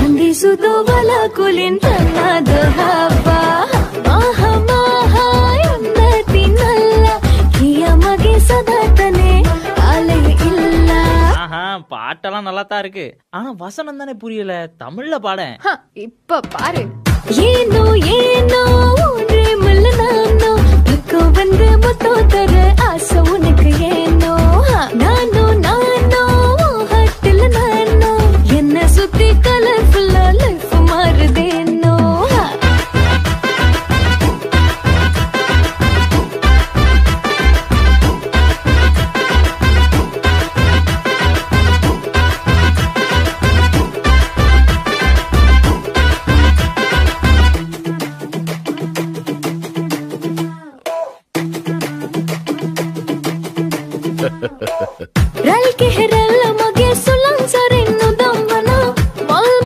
sudo wala kulin tanada hava maha maha yonnati nalla kiya mage sadatane alai illa. பாட்டெல்லாம் நல்லா தான் இருக்கு, ஆனா வசனம் தானே புரியல. தமிழ்ல பாட. இப்ப பாரு. ஏனோ ஏனோ ஒன்றே முள்ள நானோ பக்கம் வந்து முத்தோ தர ஆசை உனக்கு ஏனோ